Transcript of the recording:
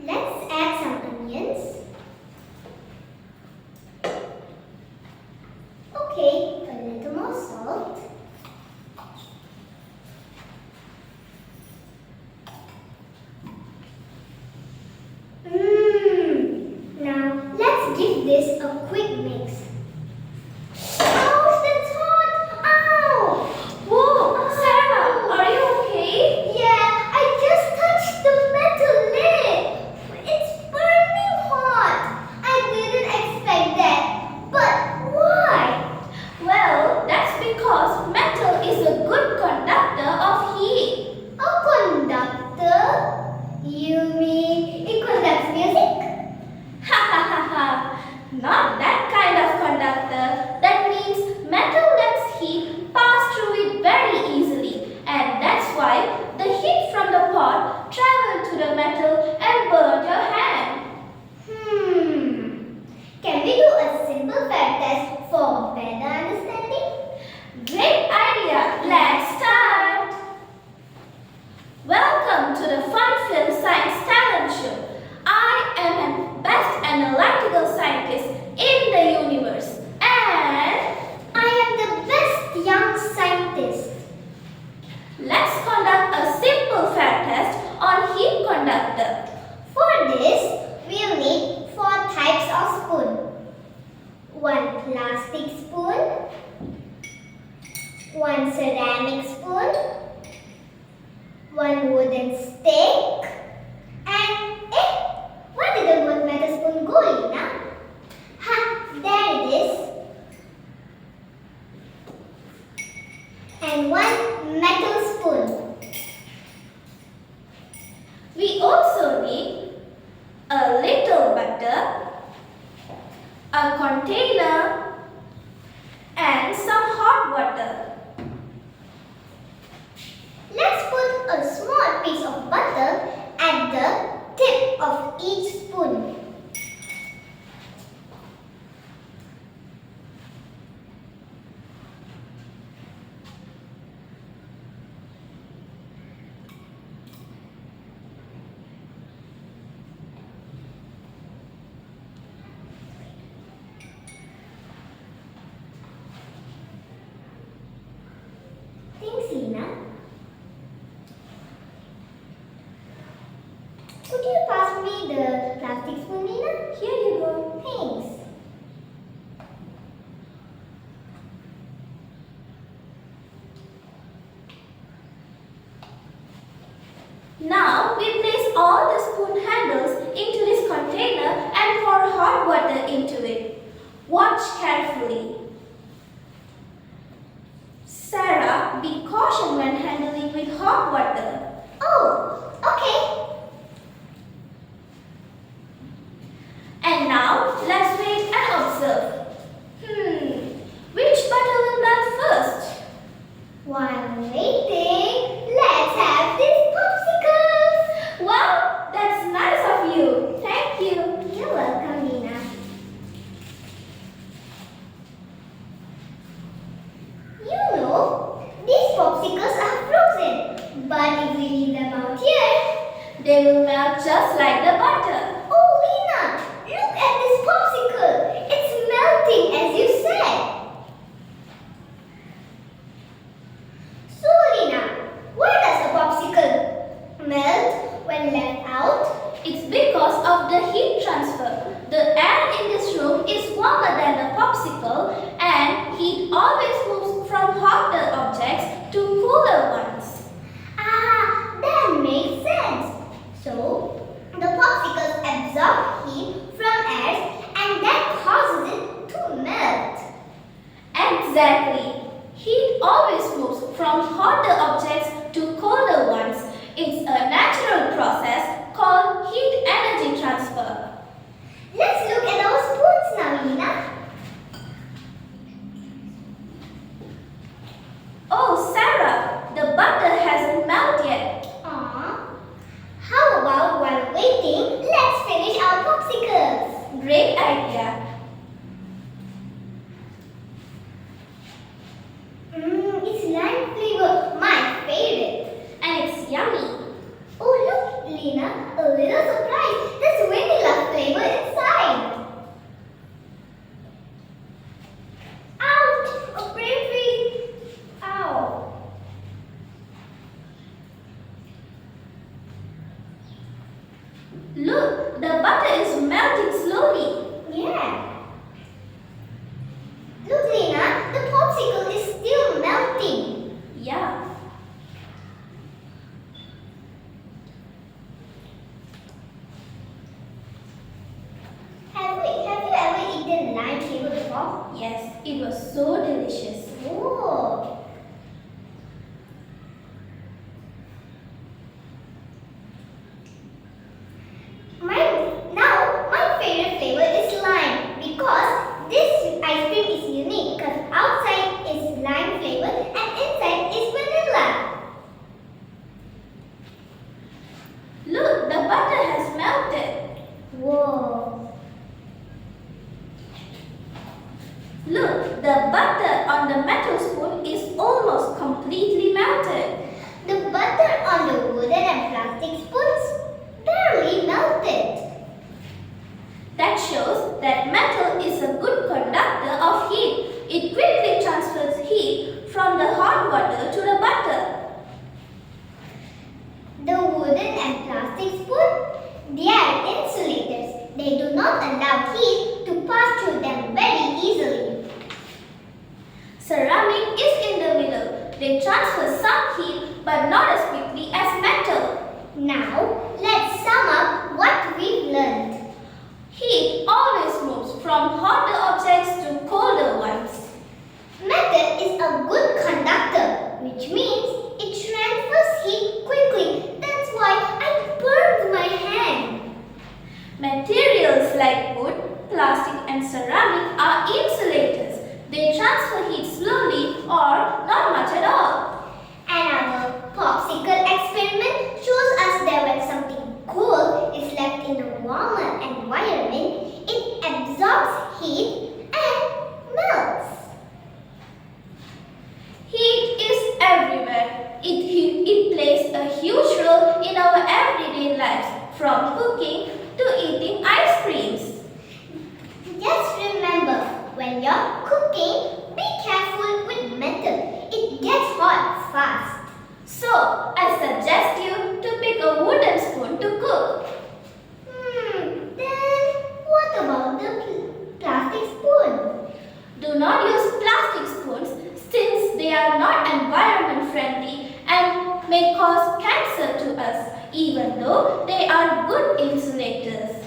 Let's add some onions. Okay, a little more salt. Now let's give this a quick mix. Ouch, that's hot! Ow! Whoa, Sarah, are you okay? Yeah, I just touched the metal lid. It's burning hot. I didn't expect that. But why? Well, that's because metal is a good conductor of heat. A conductor? You mean it conducts music? Ha ha ha ha! Not that kind of conductor. That means metal lets heat pass through it very easily, and that's why the heat from the pot traveled to the metal and burned your hand. Can we do a simple fact test for better understanding? Great idea! Let's start! Welcome to the fun-filled science talent show. I am an best analytical scientist in the universe, and I am the best young scientist. let's conduct a simple fact test on heat conductor. For this, we'll need 4 types of spoon. 1 plastic spoon, 1 ceramic spoon, 1 wooden stick, and where did the wood metal spoon go, Lina? Ha, there it is. And 1 metal spoon. We also need a little butter, a container, and some hot water. Let's put a small piece of butter at the tip of each spoon. Thanks, Lina. Could you pass me the plastic spoon, Lina? Here you go. Thanks. Now we place all the spoon handles into this container and pour hot water into it. Watch carefully. Sarah, be cautious when handling with hot water. Oh, okay. And now let's wait and observe. Which butter will melt first? While waiting, let's have these popsicles. Wow, that's great idea. It's lime flavor, my favorite. And it's yummy. Oh look, Lena, a little surprise. There's vanilla flavor inside. Ouch! A brain freeze. Ow. Look, the butter is melting slowly. Yeah. Look, Lena, the popsicle is still melting. Yeah. Have you ever eaten lime flavor before? Yes, it was so delicious. Oh. My favorite flavor is lime because this ice cream is unique because outside is lime flavor and inside is vanilla. Look, the butter has melted. Whoa. Look, the butter on the metal spoon is almost completely melted. The butter on the wooden and plastic spoons barely melted. That shows that metal is a good conductor of heat. It quickly transfers heat from the hot water to the butter. The wooden and plastic spoon, they are insulators. They do not allow heat to pass through them very easily. Ceramic is in the middle. They transfer some heat but not as quickly as metal. Now, let's sum up what we've learned. Heat always moves from hotter objects to colder ones. Metal is a good conductor, which means it transfers heat quickly. That's why I burned my hand. Materials like wood, plastic and ceramic are insulators. They transfer heat slowly or not much at all. And our popsicle experiment shows us that when something cold is left in a warmer environment, it absorbs heat and melts. Heat is everywhere. It plays a huge role in our everyday lives, from cooking to eating ice creams. Just remember, when you're cooking, be careful with metal. It gets hot fast. So, I suggest you to pick a wooden spoon to cook. Then what about the plastic spoon? Do not use plastic spoons since they are not environment friendly and may cause cancer to us, even though they are good insulators.